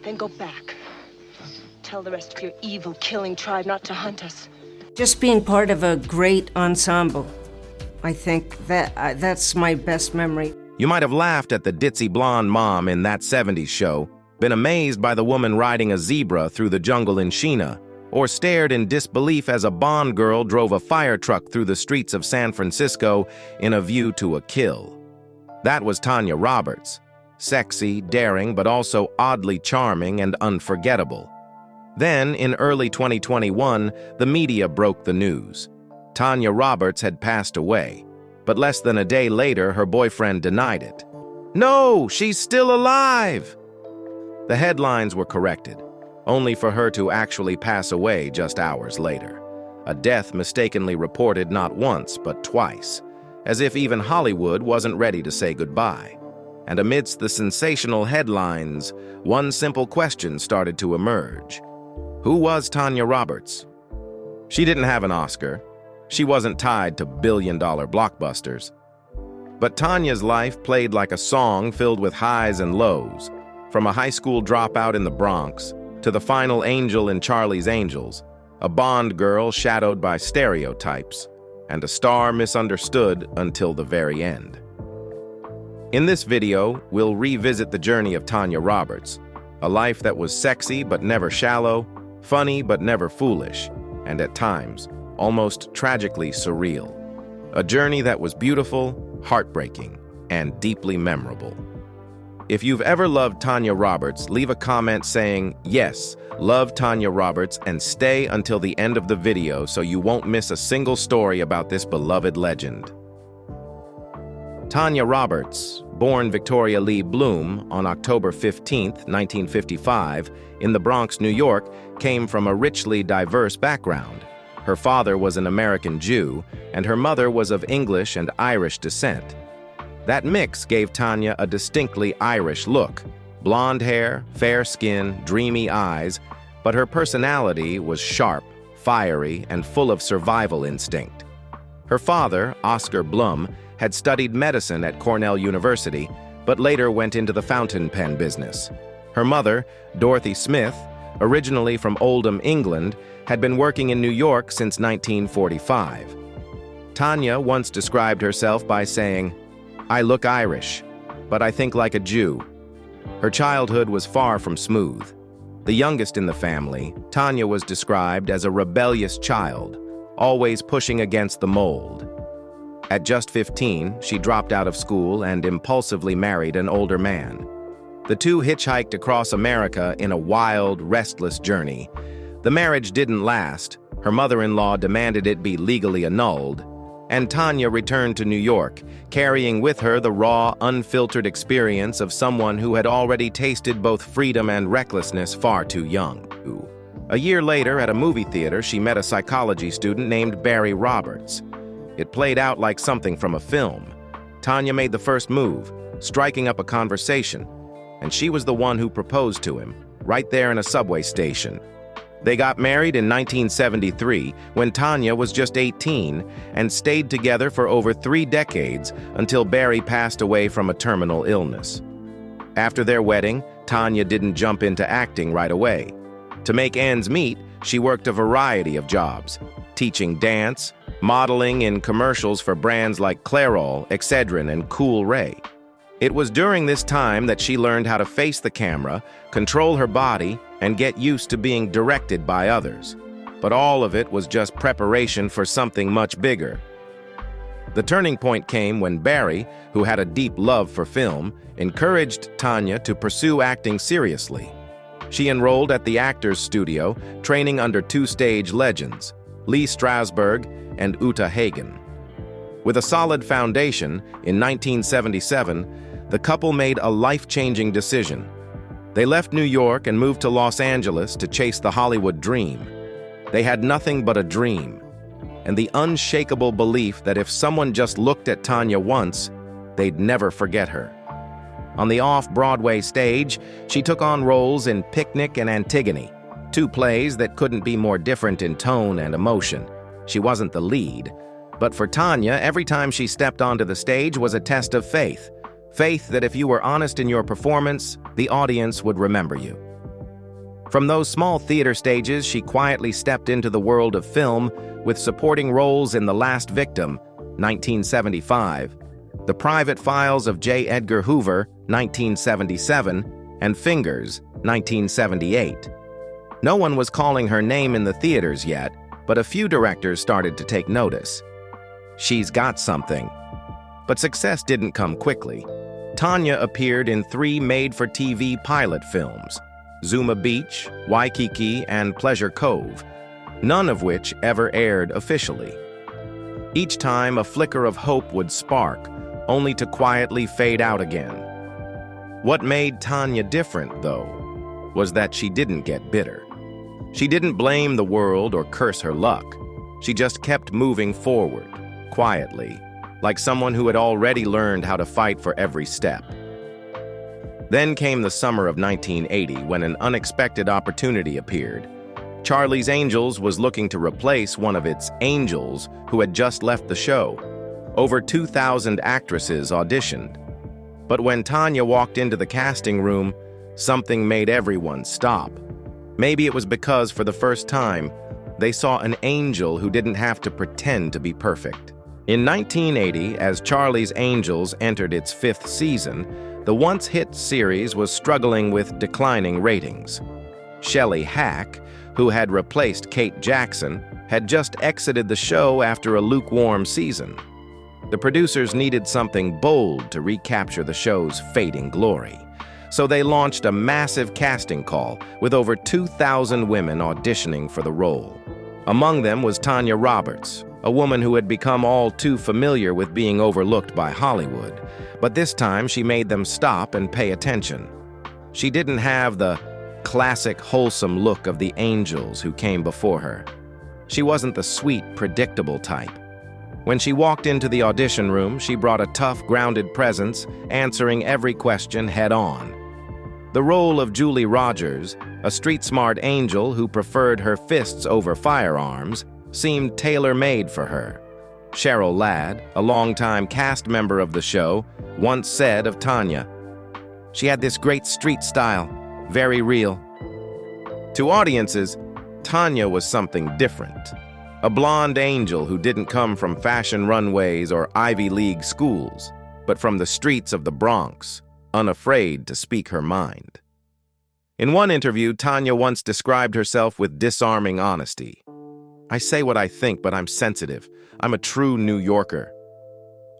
Then go back. Tell the rest of your evil, killing tribe not to hunt us. Just being part of a great ensemble. I think that's my best memory. You might have laughed at the ditzy blonde mom in That 70s Show, been amazed by the woman riding a zebra through the jungle in Sheena, or stared in disbelief as a Bond girl drove a fire truck through the streets of San Francisco in A View to a Kill. That was Tanya Roberts. Sexy, daring, but also oddly charming and unforgettable. Then, in early 2021, the media broke the news. Tanya Roberts had passed away, but less than a day later, her boyfriend denied it. "No, she's still alive!" The headlines were corrected, only for her to actually pass away just hours later. A death mistakenly reported not once, but twice, as if even Hollywood wasn't ready to say goodbye. And amidst the sensational headlines, one simple question started to emerge. Who was Tanya Roberts? She didn't have an Oscar. She wasn't tied to billion-dollar blockbusters. But Tanya's life played like a song filled with highs and lows, from a high school dropout in the Bronx to the final angel in Charlie's Angels, a Bond girl shadowed by stereotypes, and a star misunderstood until the very end. In this video, we'll revisit the journey of Tanya Roberts, a life that was sexy but never shallow, funny but never foolish, and at times, almost tragically surreal. A journey that was beautiful, heartbreaking, and deeply memorable. If you've ever loved Tanya Roberts, leave a comment saying, "Yes, love Tanya Roberts," and stay until the end of the video so you won't miss a single story about this beloved legend. Tanya Roberts, born Victoria Lee Bloom on October 15, 1955, in the Bronx, New York, came from a richly diverse background. Her father was an American Jew, and her mother was of English and Irish descent. That mix gave Tanya a distinctly Irish look: blonde hair, fair skin, dreamy eyes, but her personality was sharp, fiery, and full of survival instinct. Her father, Oscar Blum, had studied medicine at Cornell University, but later went into the fountain pen business. Her mother, Dorothy Smith, originally from Oldham, England, had been working in New York since 1945. Tanya once described herself by saying, "I look Irish, but I think like a Jew." Her childhood was far from smooth. The youngest in the family, Tanya was described as a rebellious child, always pushing against the mold. At just 15, she dropped out of school and impulsively married an older man. The two hitchhiked across America in a wild, restless journey. The marriage didn't last. Her mother-in-law demanded it be legally annulled, and Tanya returned to New York, carrying with her the raw, unfiltered experience of someone who had already tasted both freedom and recklessness far too young. A year later, at a movie theater, she met a psychology student named Barry Roberts. It played out like something from a film. Tanya made the first move, striking up a conversation, and she was the one who proposed to him, right there in a subway station. They got married in 1973 when Tanya was just 18 and stayed together for over 3 decades until Barry passed away from a terminal illness. After their wedding, Tanya didn't jump into acting right away. To make ends meet, she worked a variety of jobs, teaching dance, modeling in commercials for brands like Clairol, Excedrin, and Cool Ray. It was during this time that she learned how to face the camera, control her body, and get used to being directed by others. But all of it was just preparation for something much bigger. The turning point came when Barry, who had a deep love for film, encouraged Tanya to pursue acting seriously. She enrolled at the Actors Studio, training under 2 stage legends, Lee Strasberg and Uta Hagen. With a solid foundation, in 1977, the couple made a life-changing decision. They left New York and moved to Los Angeles to chase the Hollywood dream. They had nothing but a dream, and the unshakable belief that if someone just looked at Tanya once, they'd never forget her. On the off-Broadway stage, she took on roles in Picnic and Antigone, 2 plays that couldn't be more different in tone and emotion. She wasn't the lead, but for Tanya, every time she stepped onto the stage was a test of faith. Faith that if you were honest in your performance, the audience would remember you. From those small theater stages, she quietly stepped into the world of film with supporting roles in The Last Victim, 1975, The Private Files of J. Edgar Hoover, 1977, and Fingers, 1978. No one was calling her name in the theaters yet, but a few directors started to take notice. She's got something. But success didn't come quickly. Tanya appeared in 3 made-for-TV pilot films, Zuma Beach, Waikiki, and Pleasure Cove, none of which ever aired officially. Each time, a flicker of hope would spark, only to quietly fade out again. What made Tanya different, though, was that she didn't get bitter. She didn't blame the world or curse her luck. She just kept moving forward, quietly, like someone who had already learned how to fight for every step. Then came the summer of 1980 when an unexpected opportunity appeared. Charlie's Angels was looking to replace one of its angels who had just left the show. Over 2,000 actresses auditioned. But when Tanya walked into the casting room, something made everyone stop. Maybe it was because, for the first time, they saw an angel who didn't have to pretend to be perfect. In 1980, as Charlie's Angels entered its 5th season, the once-hit series was struggling with declining ratings. Shelley Hack, who had replaced Kate Jackson, had just exited the show after a lukewarm season. The producers needed something bold to recapture the show's fading glory. So they launched a massive casting call with over 2,000 women auditioning for the role. Among them was Tanya Roberts, a woman who had become all too familiar with being overlooked by Hollywood. But this time she made them stop and pay attention. She didn't have the classic wholesome look of the angels who came before her. She wasn't the sweet, predictable type. When she walked into the audition room, she brought a tough, grounded presence, answering every question head-on. The role of Julie Rogers, a street-smart angel who preferred her fists over firearms, seemed tailor-made for her. Cheryl Ladd, a longtime cast member of the show, once said of Tanya, "She had this great street style, very real." To audiences, Tanya was something different. A blonde angel who didn't come from fashion runways or Ivy League schools, but from the streets of the Bronx, unafraid to speak her mind. In one interview, Tanya once described herself with disarming honesty. "I say what I think, but I'm sensitive. I'm a true New Yorker."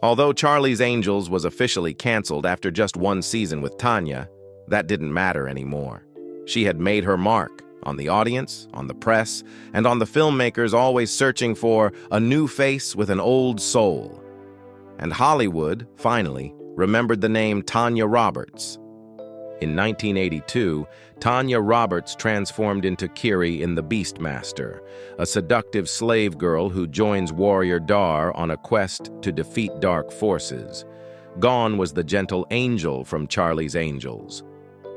Although Charlie's Angels was officially canceled after just 1 season with Tanya, that didn't matter anymore. She had made her mark on the audience, on the press, and on the filmmakers always searching for a new face with an old soul. And Hollywood, finally, remembered the name Tanya Roberts. In 1982, Tanya Roberts transformed into Kiri in The Beastmaster, a seductive slave girl who joins warrior Dar on a quest to defeat dark forces. Gone was the gentle angel from Charlie's Angels.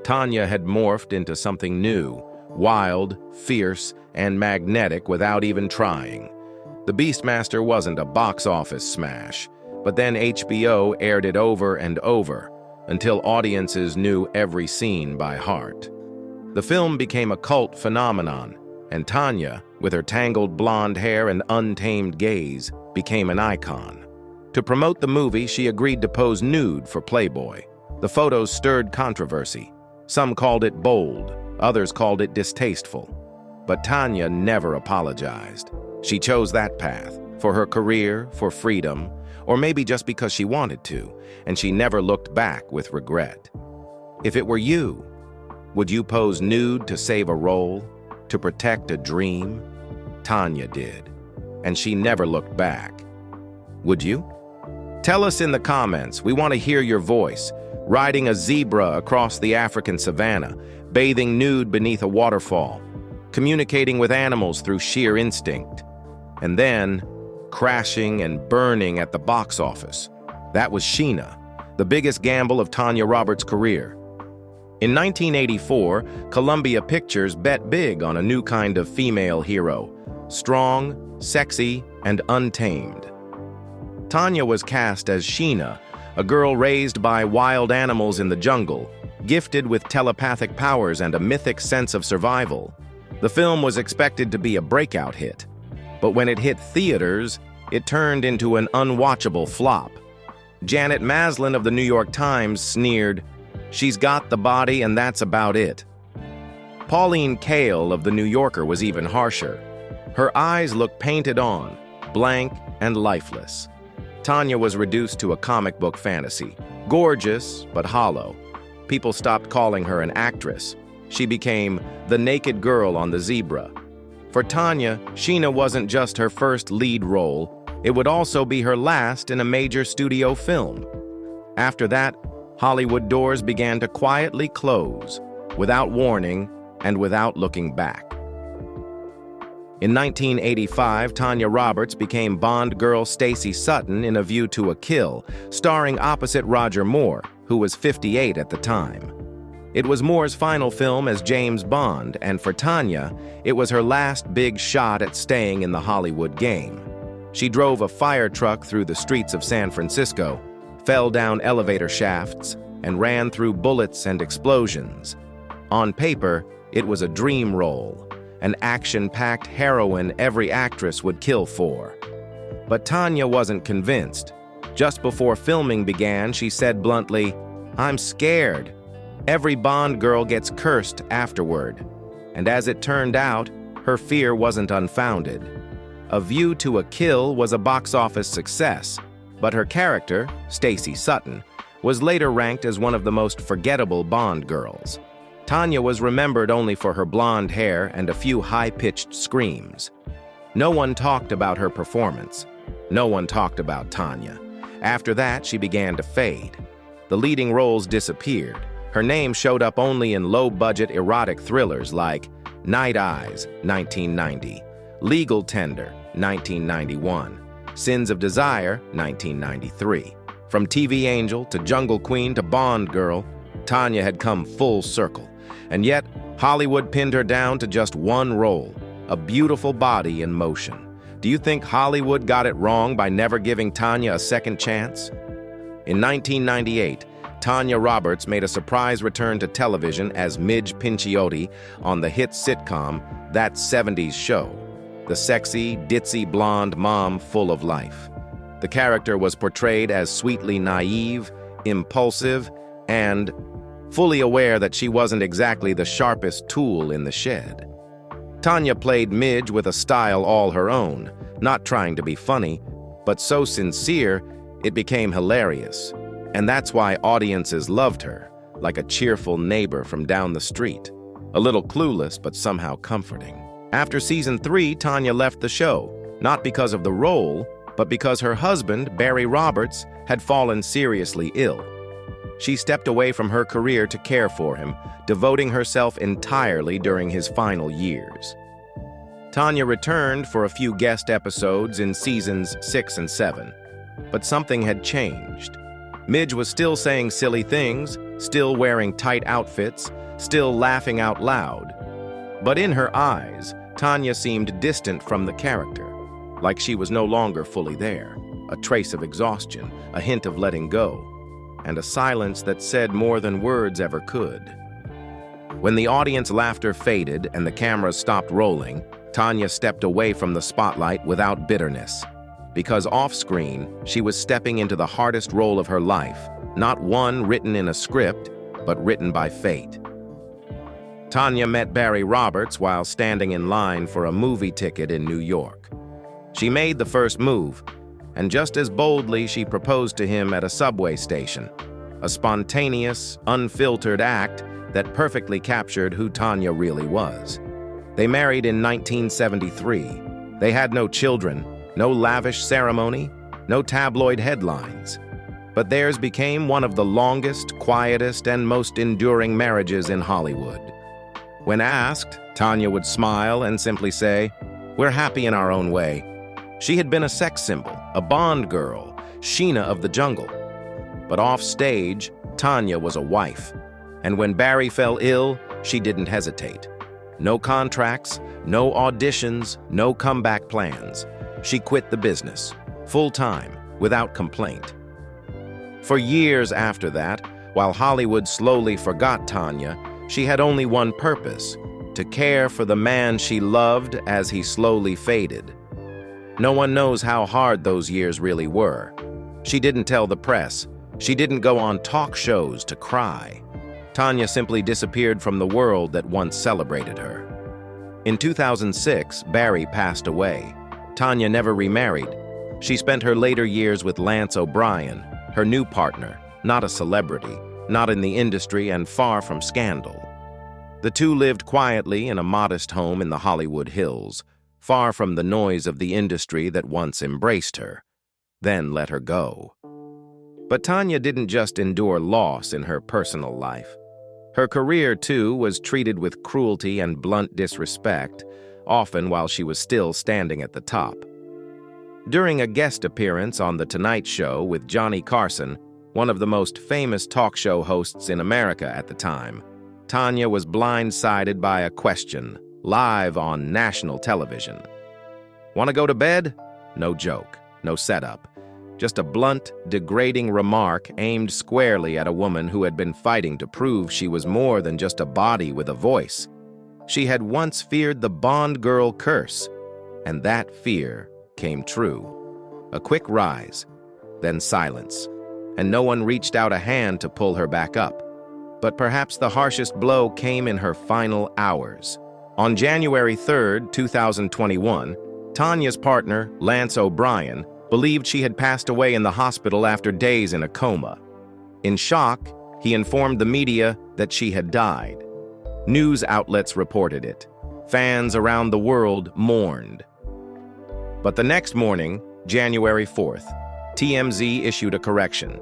Tanya had morphed into something new, wild, fierce, and magnetic without even trying. The Beastmaster wasn't a box office smash, but then HBO aired it over and over, until audiences knew every scene by heart. The film became a cult phenomenon, and Tanya, with her tangled blonde hair and untamed gaze, became an icon. To promote the movie, she agreed to pose nude for Playboy. The photos stirred controversy. Some called it bold, others called it distasteful. But Tanya never apologized. She chose that path, for her career, for freedom, or maybe just because she wanted to, and she never looked back with regret. If it were you, would you pose nude to save a role, to protect a dream? Tanya did, and she never looked back. Would you? Tell us in the comments. We want to hear your voice. Riding a zebra across the African savanna, bathing nude beneath a waterfall, communicating with animals through sheer instinct, and then crashing and burning at the box office. That was Sheena, the biggest gamble of Tanya Roberts' career. In 1984, Columbia Pictures bet big on a new kind of female hero, strong, sexy, and untamed. Tanya was cast as Sheena, a girl raised by wild animals in the jungle, gifted with telepathic powers and a mythic sense of survival. The film was expected to be a breakout hit, but when it hit theaters, it turned into an unwatchable flop. Janet Maslin of the New York Times sneered, "She's got the body and that's about it." Pauline Kael of the New Yorker was even harsher. Her eyes looked painted on, blank and lifeless. Tanya was reduced to a comic book fantasy, gorgeous but hollow. People stopped calling her an actress. She became the naked girl on the zebra. For Tanya, Sheena wasn't just her first lead role, it would also be her last in a major studio film. After that, Hollywood doors began to quietly close, without warning and without looking back. In 1985, Tanya Roberts became Bond girl Stacy Sutton in A View to a Kill, starring opposite Roger Moore, who was 58 at the time. It was Moore's final film as James Bond, and for Tanya, it was her last big shot at staying in the Hollywood game. She drove a fire truck through the streets of San Francisco, fell down elevator shafts, and ran through bullets and explosions. On paper, it was a dream role, an action-packed heroine every actress would kill for. But Tanya wasn't convinced. Just before filming began, she said bluntly, "I'm scared. Every Bond girl gets cursed afterward." And as it turned out, her fear wasn't unfounded. A View to a Kill was a box office success, but her character, Stacy Sutton, was later ranked as one of the most forgettable Bond girls. Tanya was remembered only for her blonde hair and a few high-pitched screams. No one talked about her performance. No one talked about Tanya. After that, she began to fade. The leading roles disappeared. Her name showed up only in low-budget erotic thrillers like Night Eyes, 1990, Legal Tender, 1991, Sins of Desire, 1993. From TV Angel to Jungle Queen to Bond Girl, Tanya had come full circle. And yet, Hollywood pinned her down to just one role, a beautiful body in motion. Do you think Hollywood got it wrong by never giving Tanya a second chance? In 1998, Tanya Roberts made a surprise return to television as Midge Pinciotti on the hit sitcom That 70s Show, the sexy, ditzy blonde mom full of life. The character was portrayed as sweetly naive, impulsive, and fully aware that she wasn't exactly the sharpest tool in the shed. Tanya played Midge with a style all her own, not trying to be funny, but so sincere it became hilarious. And that's why audiences loved her, like a cheerful neighbor from down the street. A little clueless, but somehow comforting. After season 3, Tanya left the show, not because of the role, but because her husband, Barry Roberts, had fallen seriously ill. She stepped away from her career to care for him, devoting herself entirely during his final years. Tanya returned for a few guest episodes in seasons 6 and 7, but something had changed. Midge was still saying silly things, still wearing tight outfits, still laughing out loud. But in her eyes, Tanya seemed distant from the character, like she was no longer fully there, a trace of exhaustion, a hint of letting go, and a silence that said more than words ever could. When the audience laughter faded and the cameras stopped rolling, Tanya stepped away from the spotlight without bitterness. Because off-screen, she was stepping into the hardest role of her life, not one written in a script, but written by fate. Tanya met Barry Roberts while standing in line for a movie ticket in New York. She made the first move, and just as boldly she proposed to him at a subway station, a spontaneous, unfiltered act that perfectly captured who Tanya really was. They married in 1973. They had no children, no lavish ceremony, no tabloid headlines. But theirs became one of the longest, quietest, and most enduring marriages in Hollywood. When asked, Tanya would smile and simply say, "We're happy in our own way." She had been a sex symbol, a Bond girl, Sheena of the jungle. But off stage, Tanya was a wife. And when Barry fell ill, she didn't hesitate. No contracts, no auditions, no comeback plans. She quit the business, full-time, without complaint. For years after that, While Hollywood slowly forgot Tanya, she had only one purpose: to care for the man she loved as he slowly faded. No one knows how hard those years really were. She didn't tell the press. She didn't go on talk shows to cry. Tanya simply disappeared from the world that once celebrated her. In 2006, Barry passed away. Tanya never remarried. She spent her later years with Lance O'Brien, her new partner, not a celebrity, not in the industry, and far from scandal. The two lived quietly in a modest home in the Hollywood Hills, far from the noise of the industry that once embraced her, then let her go. But Tanya didn't just endure loss in her personal life. Her career, too, was treated with cruelty and blunt disrespect, often while she was still standing at the top. During a guest appearance on The Tonight Show with Johnny Carson, one of the most famous talk show hosts in America at the time, Tanya was blindsided by a question, live on national television. "Want to go to bed?" No joke, no setup. Just a blunt, degrading remark aimed squarely at a woman who had been fighting to prove she was more than just a body with a voice. She had once feared the Bond girl curse, and that fear came true. A quick rise, then silence, and no one reached out a hand to pull her back up. But perhaps the harshest blow came in her final hours. On January 3rd, 2021, Tanya's partner, Lance O'Brien, believed she had passed away in the hospital after days in a coma. In shock, he informed the media that she had died. News outlets reported it. Fans around the world mourned. But the next morning, January 4th, TMZ issued a correction.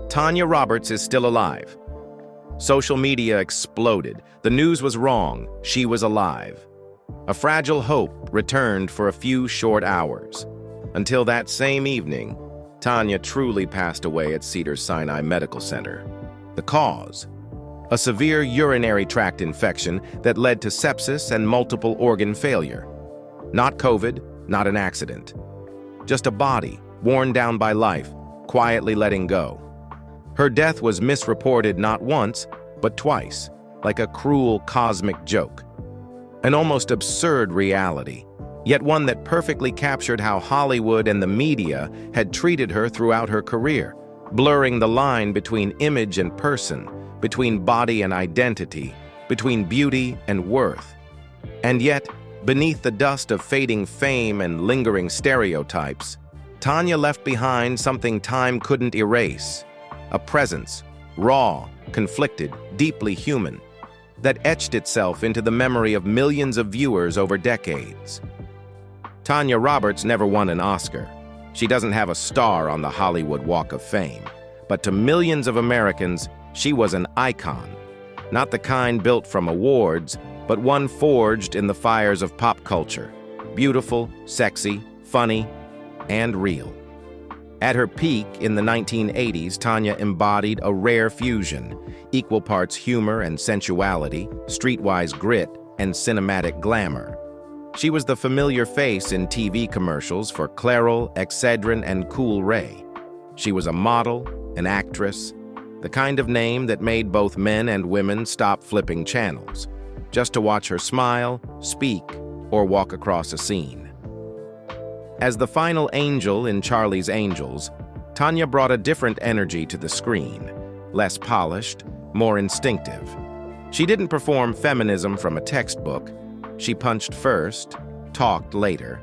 Tanya Roberts is still alive. Social media exploded. The news was wrong. She was alive. A fragile hope returned for a few short hours. Until that same evening, Tanya truly passed away at Cedars-Sinai Medical Center. The cause? A severe urinary tract infection that led to sepsis and multiple organ failure. Not COVID, not an accident. Just a body, worn down by life, quietly letting go. Her death was misreported not once, but twice, like a cruel cosmic joke. An almost absurd reality, yet one that perfectly captured how Hollywood and the media had treated her throughout her career, blurring the line between image and person, between body and identity, between beauty and worth. And yet, beneath the dust of fading fame and lingering stereotypes, Tanya left behind something time couldn't erase. A presence, raw, conflicted, deeply human, that etched itself into the memory of millions of viewers over decades. Tanya Roberts never won an Oscar. She doesn't have a star on the Hollywood Walk of Fame. But to millions of Americans, she was an icon. Not the kind built from awards, but one forged in the fires of pop culture. Beautiful, sexy, funny, and real. At her peak in the 1980s, Tanya embodied a rare fusion, equal parts humor and sensuality, streetwise grit, and cinematic glamour. She was the familiar face in TV commercials for Clairol, Excedrin, and Cool Ray. She was a model, an actress, the kind of name that made both men and women stop flipping channels, just to watch her smile, speak, or walk across a scene. As the final angel in Charlie's Angels, Tanya brought a different energy to the screen, less polished, more instinctive. She didn't perform feminism from a textbook. She punched first, talked later,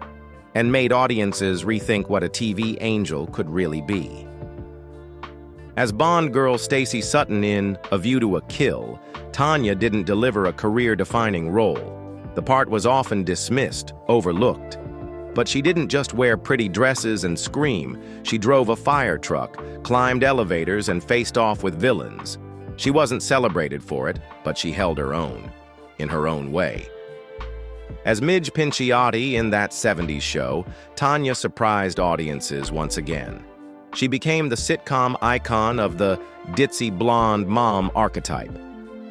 and made audiences rethink what a TV angel could really be. As Bond girl Stacey Sutton in A View to a Kill, Tanya didn't deliver a career-defining role. The part was often dismissed, overlooked. But she didn't just wear pretty dresses and scream. She drove a fire truck, climbed elevators, and faced off with villains. She wasn't celebrated for it, but she held her own, in her own way. As Midge Pinciotti in That 70s Show, Tanya surprised audiences once again. She became the sitcom icon of the ditzy blonde mom archetype.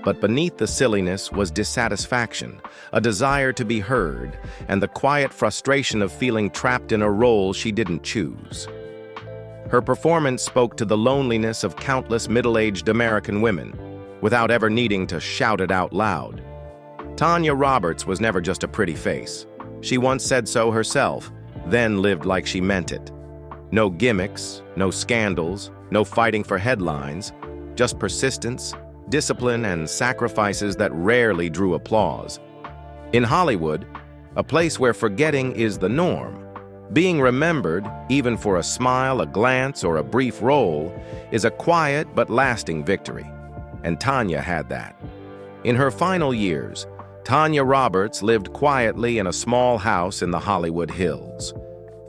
But beneath the silliness was dissatisfaction, a desire to be heard, and the quiet frustration of feeling trapped in a role she didn't choose. Her performance spoke to the loneliness of countless middle-aged American women, without ever needing to shout it out loud. Tanya Roberts was never just a pretty face. She once said so herself, then lived like she meant it. No gimmicks, no scandals, no fighting for headlines, just persistence, discipline, and sacrifices that rarely drew applause. In Hollywood, a place where forgetting is the norm, being remembered, even for a smile, a glance, or a brief role, is a quiet but lasting victory. And Tanya had that. In her final years, Tanya Roberts lived quietly in a small house in the Hollywood Hills,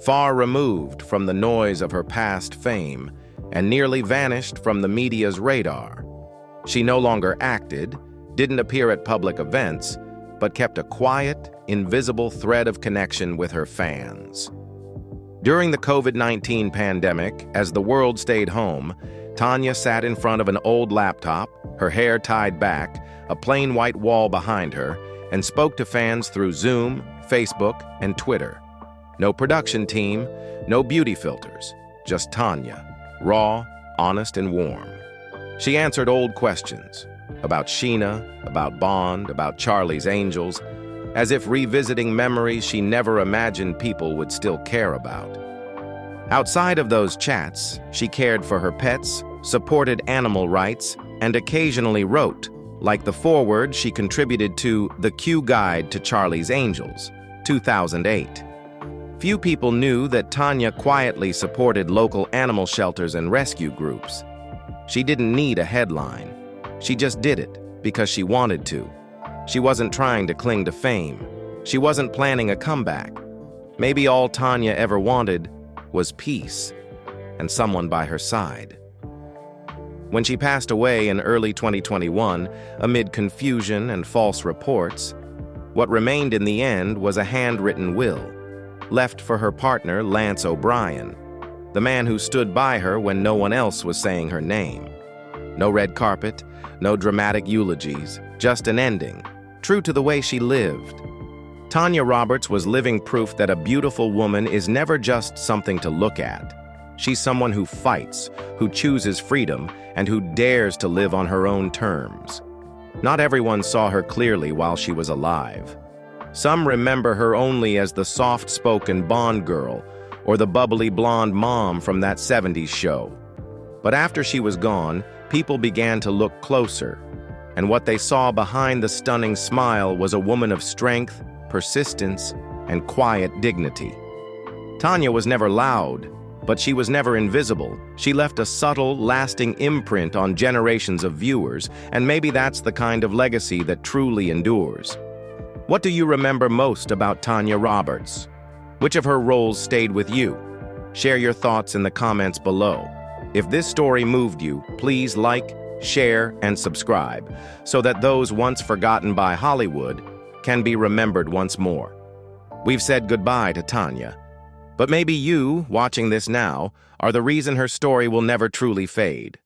far removed from the noise of her past fame and nearly vanished from the media's radar. She no longer acted, didn't appear at public events, but kept a quiet, invisible thread of connection with her fans. During the COVID-19 pandemic, as the world stayed home, Tanya sat in front of an old laptop, her hair tied back, a plain white wall behind her, and spoke to fans through Zoom, Facebook, and Twitter. No production team, no beauty filters, just Tanya, raw, honest, and warm. She answered old questions about Sheena, about Bond, about Charlie's Angels, as if revisiting memories she never imagined people would still care about. Outside of those chats, she cared for her pets, supported animal rights, and occasionally wrote, like the foreword she contributed to The Q Guide to Charlie's Angels, 2008. Few people knew that Tanya quietly supported local animal shelters and rescue groups. She didn't need a headline. She just did it because she wanted to. She wasn't trying to cling to fame. She wasn't planning a comeback. Maybe all Tanya ever wanted was peace and someone by her side. When she passed away in early 2021, amid confusion and false reports, what remained in the end was a handwritten will, left for her partner, Lance O'Brien, the man who stood by her when no one else was saying her name. No red carpet, no dramatic eulogies, just an ending, true to the way she lived. Tanya Roberts was living proof that a beautiful woman is never just something to look at. She's someone who fights, who chooses freedom, and who dares to live on her own terms. Not everyone saw her clearly while she was alive. Some remember her only as the soft-spoken Bond girl or the bubbly blonde mom from that 70s show. But after she was gone, people began to look closer, and what they saw behind the stunning smile was a woman of strength, persistence, and quiet dignity. Tanya was never loud, but she was never invisible. She left a subtle, lasting imprint on generations of viewers, and maybe that's the kind of legacy that truly endures. What do you remember most about Tanya Roberts? Which of her roles stayed with you? Share your thoughts in the comments below. If this story moved you, please like, share, and subscribe so that those once forgotten by Hollywood can be remembered once more. We've said goodbye to Tanya, but maybe you, watching this now, are the reason her story will never truly fade.